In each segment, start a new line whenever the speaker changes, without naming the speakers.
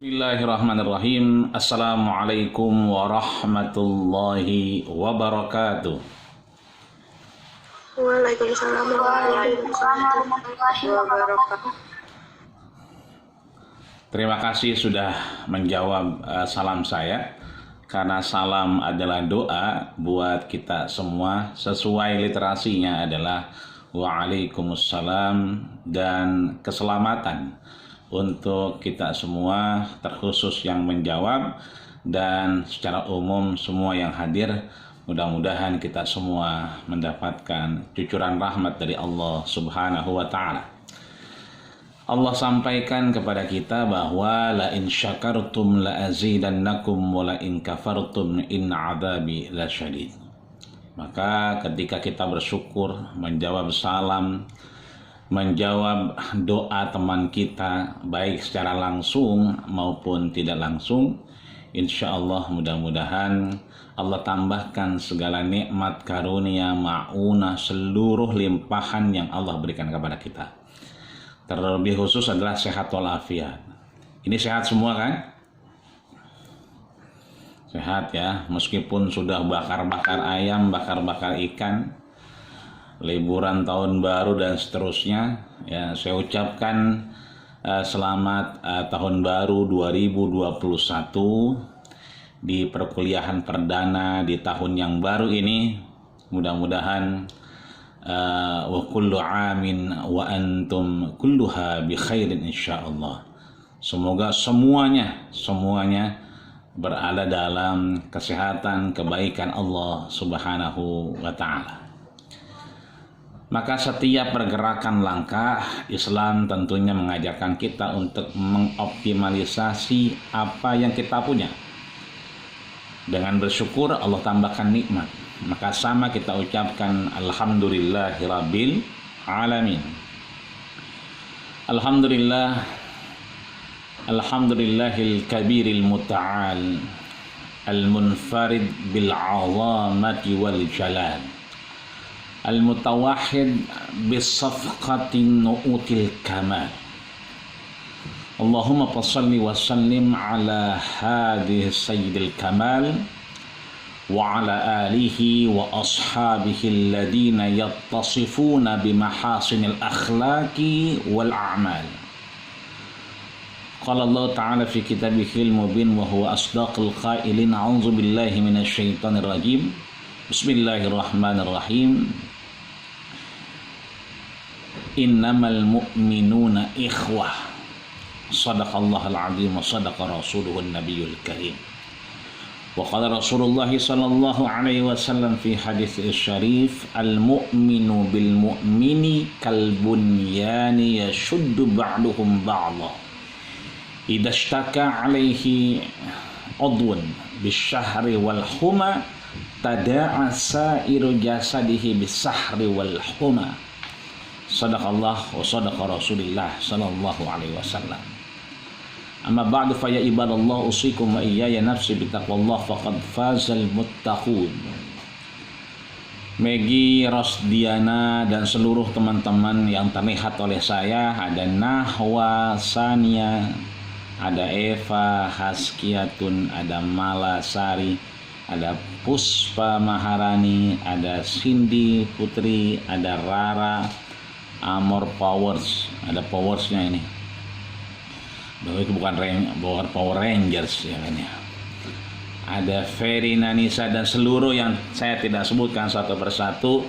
Bismillahirrahmanirrahim. Assalamualaikum warahmatullahi wabarakatuh.
Waalaikumsalam warahmatullahi wabarakatuh.
Terima kasih sudah menjawab salam saya. Karena salam adalah doa buat kita semua. Sesuai literasinya adalah Waalaikumsalam dan keselamatan untuk kita semua, terkhusus yang menjawab dan secara umum semua yang hadir. Mudah-mudahan kita semua mendapatkan cucuran rahmat dari Allah Subhanahu wa ta'ala. Allah sampaikan kepada kita bahwa la in syakartum la azidannakum wa la in kafartum in adzabi lasyadid. Maka ketika kita bersyukur, menjawab salam, menjawab doa teman kita baik secara langsung maupun tidak langsung, insya Allah mudah-mudahan Allah tambahkan segala nikmat karunia ma'unah, seluruh limpahan yang Allah berikan kepada kita. Terlebih khusus adalah sehat walafiat. Ini sehat semua kan? Sehat ya, meskipun sudah bakar-bakar ayam, bakar-bakar ikan, liburan tahun baru dan seterusnya, ya saya ucapkan selamat tahun baru 2021 di perkuliahan perdana di tahun yang baru ini. Mudah-mudahan wa kullu amin wa antum kulluha bi khairin insyaallah. Semoga semuanya berada dalam kesehatan, kebaikan Allah Subhanahu wa ta'ala. Maka setiap pergerakan langkah Islam tentunya mengajarkan kita untuk mengoptimalisasi apa yang kita punya. Dengan bersyukur Allah tambahkan nikmat. Maka sama kita ucapkan alhamdulillahirabbil alamin. Alhamdulillahil kabiril muta'al al-munfarid bil 'azamati wal jalal. Al-mutawahhid bisafqatin nu'util kamal. Allahumma salli wa sallim ala hadhihi sayyidil kamal wa ala alihi wa ashabihi alladhina yattasifuna bimahasinil akhlaqi wal a'mal. Qala Allah ta'ala fi kitabihil mubin wa huwa asdaqul qailin. A'udzu billahi minasy syaithanir rajim. Bismillahirrahmanirrahim. Innamal mu'minuna ikhwah. Sadaqallahul azim wa sadaqa rasuluhun nabiyul karim. Wa qala Rasulullah sallallahu alaihi wasallam fi hadits syarif, al-mu'minu bil mu'mini kal bunyani yashuddu ba'duhum ba'dha. Idza ishtaka alaihi udwun bisyahri wal huma tada'a sa'iru jasadihi bisahri wal huma. Sadaqallah wa sadaqa Rasulullah sallallahu alaihi wasallam. Amma ba'du fa ya ibadallah usikum wa iyaya nafsi bitaqwallah faqad fazal muttaqun. Megi, Rosdiana dan seluruh teman-teman yang terlihat oleh saya, ada Nahwa, Sania, ada Eva, Haskiatun, ada Malasari, ada Puspa Maharani, ada Cindy Putri, ada Rara, Amor Powers, ada Powersnya ini. Bahwa itu bukan Power Rangers ya kan ya. Ada Ferry Nanisa dan seluruh yang saya tidak sebutkan satu persatu.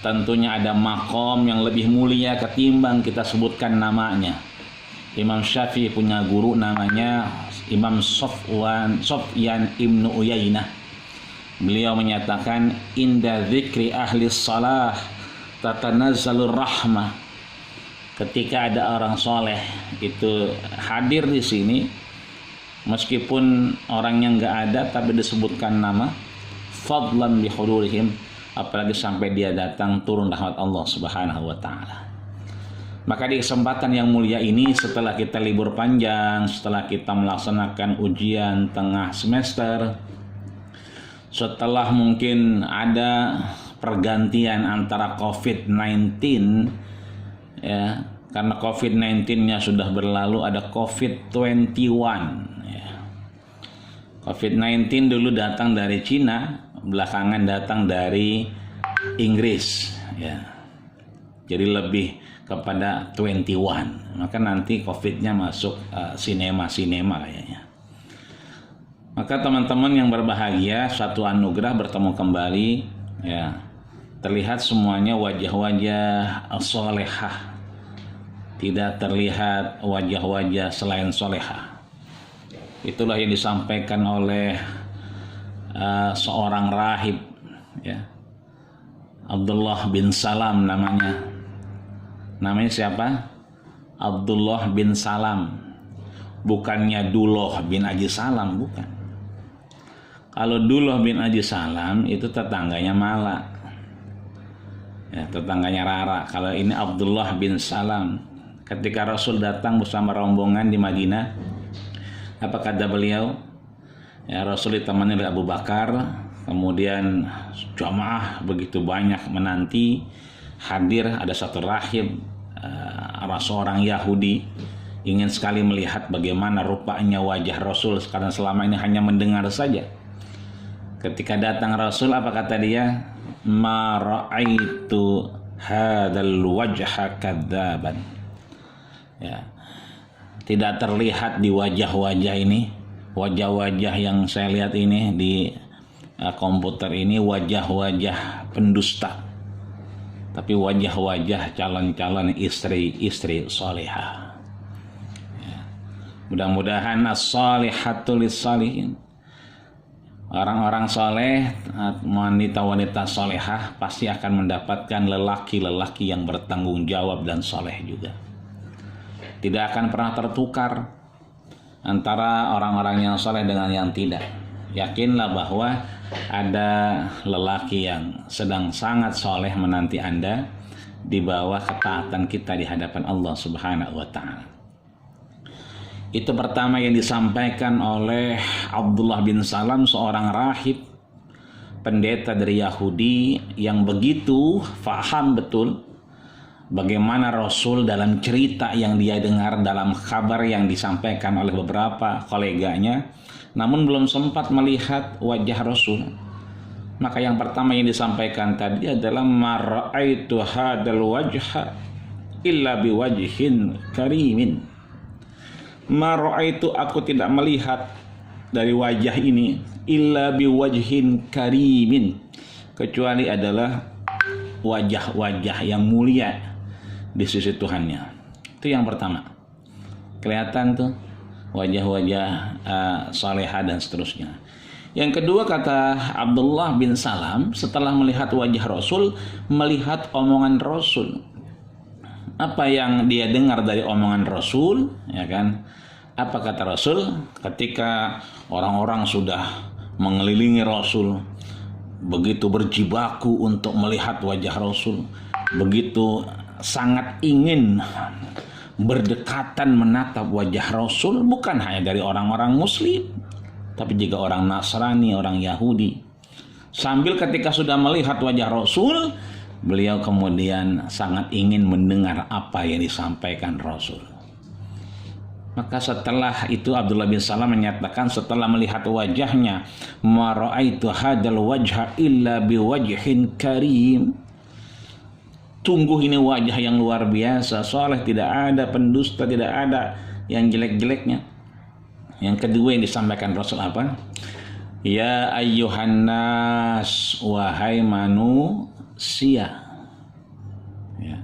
Tentunya ada makom yang lebih mulia ketimbang kita sebutkan namanya. Imam Syafi'i punya guru namanya Imam Sufyan Ibnu Uyainah. Beliau menyatakan inda dzikri ahli shalah tatanazzalur rahmah. Ketika ada orang soleh itu hadir di sini, meskipun orangnya nggak ada tapi disebutkan nama, fadlan bi hudurihim, apalagi sampai dia datang turun rahmat Allah Subhanahu wa ta'ala. Maka di kesempatan yang mulia ini, setelah kita libur panjang, setelah kita melaksanakan ujian tengah semester, setelah mungkin ada pergantian antara COVID-19 ya, karena COVID-19-nya sudah berlalu, ada COVID-21 COVID-19 dulu datang dari Cina, belakangan datang dari Inggris, ya. Jadi lebih kepada 21. Maka nanti COVID-nya masuk sinema kayaknya. Maka teman-teman yang berbahagia, satu anugerah bertemu kembali, ya. Terlihat semuanya wajah-wajah solehah. Tidak terlihat wajah-wajah selain solehah. Itulah yang disampaikan oleh seorang rahib, ya. Abdullah bin Salam namanya. Namanya siapa? Abdullah bin Salam. Bukannya Dullah bin Haji Salam, bukan. Kalau Dullah bin Haji Salam itu tetangganya Mala, ya, tetangganya Rara. Kalau ini Abdullah bin Salam. Ketika Rasul datang bersama rombongan di Madinah, apa kata beliau? Ya, Rasul ditemani oleh Abu Bakar, kemudian jamaah begitu banyak menanti. Hadir ada satu rahib, seorang Yahudi, ingin sekali melihat bagaimana rupanya wajah Rasul, karena selama ini hanya mendengar saja. Ketika datang Rasul, apa kata dia? Ma ra'aitu hadzal wajha kadzaban. Ya. Tidak terlihat di wajah-wajah ini, wajah-wajah yang saya lihat ini di komputer ini, wajah-wajah pendusta, tapi wajah-wajah calon-calon istri-istri solehah. Ya. Mudah-mudahan as-salihatu lis-salihin, orang-orang soleh, wanita-wanita solehah pasti akan mendapatkan lelaki-lelaki yang bertanggung jawab dan soleh juga. Tidak akan pernah tertukar antara orang-orang yang soleh dengan yang tidak. Yakinlah bahwa ada lelaki yang sedang sangat soleh menanti Anda di bawah ketaatan kita di hadapan Allah Subhanahu wa Ta'ala. Itu pertama yang disampaikan oleh Abdullah bin Salam, seorang rahib, pendeta dari Yahudi yang begitu faham betul bagaimana Rasul dalam cerita yang dia dengar, dalam kabar yang disampaikan oleh beberapa koleganya, namun belum sempat melihat wajah Rasul. Maka yang pertama yang disampaikan tadi adalah mara'aitu hadal wajha illa biwajhin karimin. Mara'aitu, aku tidak melihat dari wajah ini illa biwajhin karimin, kecuali adalah wajah-wajah yang mulia di sisi Tuhannya. Itu yang pertama. Kelihatan tuh wajah-wajah salehah dan seterusnya. Yang kedua, kata Abdullah bin Salam, setelah melihat wajah Rasul, melihat omongan Rasul. Apa yang dia dengar dari omongan Rasul, ya kan? Apa kata Rasul ketika orang-orang sudah mengelilingi Rasul, begitu berjibaku untuk melihat wajah Rasul, begitu sangat ingin berdekatan menatap wajah Rasul, bukan hanya dari orang-orang Muslim, tapi juga orang Nasrani, orang Yahudi. Sambil ketika sudah melihat wajah Rasul, beliau kemudian sangat ingin mendengar apa yang disampaikan Rasul. Maka setelah itu Abdullah bin Salam menyatakan, setelah melihat wajahnya, ma ra'aitu hadzal wajha illa biwajhin karim. Sungguh ini wajah yang luar biasa, soleh, tidak ada pendusta, tidak ada yang jelek-jeleknya. Yang kedua yang disampaikan Rasul apa? Ya ayyuhan nas, wahai manusia. Ya.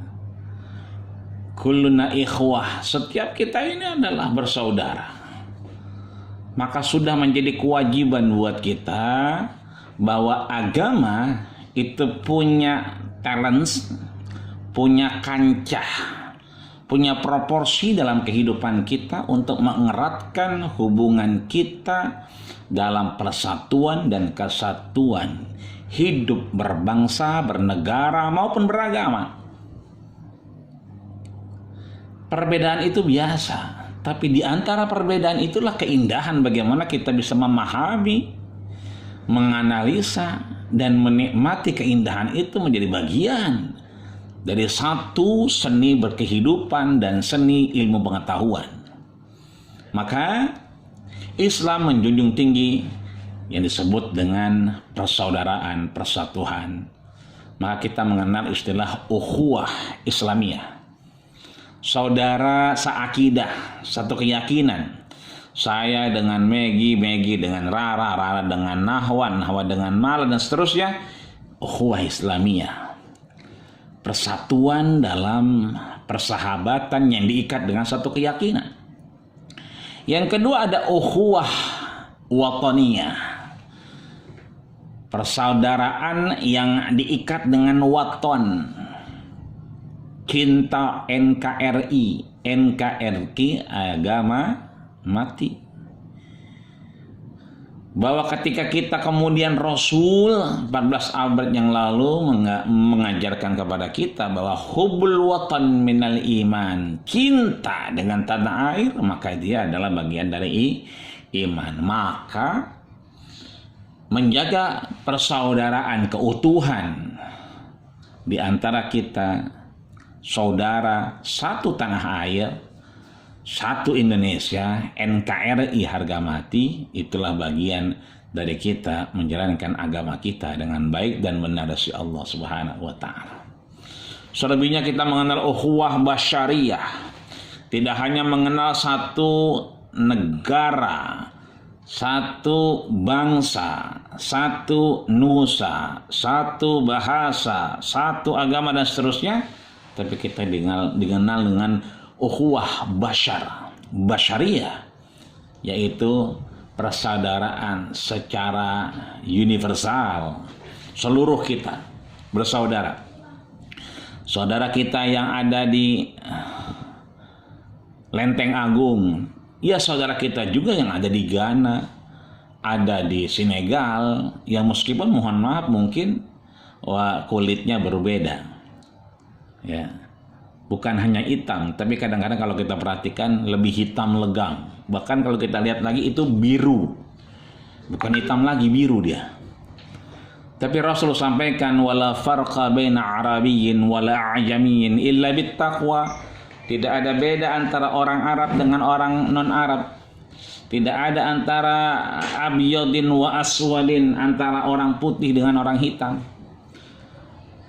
Kulluna ikhwah, setiap kita ini adalah bersaudara. Maka sudah menjadi kewajiban buat kita bahwa agama itu punya talents, punya kancah, punya proporsi dalam kehidupan kita untuk mengeratkan hubungan kita dalam persatuan dan kesatuan hidup berbangsa, bernegara maupun beragama. Perbedaan itu biasa, tapi di antara perbedaan itulah keindahan bagaimana kita bisa memahami, menganalisa, dan menikmati keindahan itu menjadi bagian dari satu seni berkehidupan dan seni ilmu pengetahuan. Maka Islam menjunjung tinggi yang disebut dengan persaudaraan, persatuan. Maka kita mengenal istilah ukhuwah Islamiyah. Saudara seakidah, satu keyakinan. Saya dengan Megi, Megi dengan Rara, Rara dengan Nahwa, Nahwa dengan Mala, dan seterusnya. Ukhuwah Islamiyah. Persatuan dalam persahabatan yang diikat dengan satu keyakinan. Yang kedua ada ukhuwah wataniyah. Persaudaraan yang diikat dengan waton. Cinta NKRI, NKRI agama mati. Bahwa ketika kita kemudian Rasul 14 abad yang lalu mengajarkan kepada kita bahwa hubbul watan minal iman, cinta dengan tanah air, maka dia adalah bagian dari iman. Maka menjaga persaudaraan, keutuhan di antara kita, saudara satu tanah air, satu Indonesia, NKRI harga mati, itulah bagian dari kita menjalankan agama kita dengan baik dan benar dari Allah Subhanahu wa taala. Selebihnya kita mengenal ukhuwah basyariyah. Tidak hanya mengenal satu negara, satu bangsa, satu nusa, satu bahasa, satu agama dan seterusnya, tapi kita dikenal dengan ukhuwah basyariyah, yaitu persaudaraan secara universal. Seluruh kita bersaudara. Saudara kita yang ada di Lenteng Agung, ya saudara kita juga yang ada di Ghana, ada di Senegal, yang meskipun mohon maaf mungkin kulitnya berbeda. Ya. Bukan hanya hitam, tapi kadang-kadang kalau kita perhatikan lebih hitam legam. Bahkan kalau kita lihat lagi itu biru. Bukan hitam lagi, biru dia. Tapi Rasul sampaikan wala farqa baina arabiyyin wala ajamiyyin illa bittaqwa. Tidak ada beda antara orang Arab dengan orang non-Arab. Tidak ada antara abyadin wa aswadin, antara orang putih dengan orang hitam.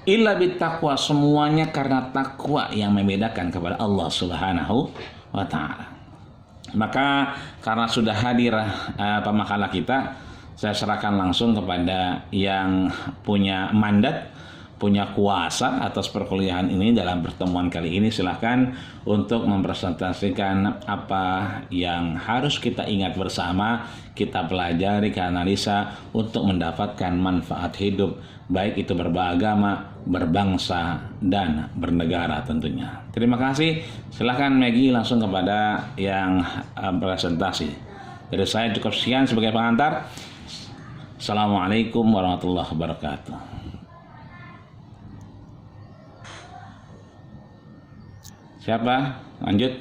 Illa bittaqwa, semuanya karena takwa yang membedakan kepada Allah Subhanahu wa taala. Maka karena sudah hadir pemakalah kita, saya serahkan langsung kepada yang punya mandat, punya kuasa atas perkuliahan ini dalam pertemuan kali ini. Silahkan untuk mempresentasikan apa yang harus kita ingat bersama, kita pelajari, kita analisa untuk mendapatkan manfaat hidup, baik itu beragama, berbangsa, dan bernegara tentunya. Terima kasih. Silahkan Maggie langsung kepada yang presentasi. Dari saya cukup sekian sebagai pengantar. Assalamualaikum warahmatullahi wabarakatuh. Siapa? Lanjut.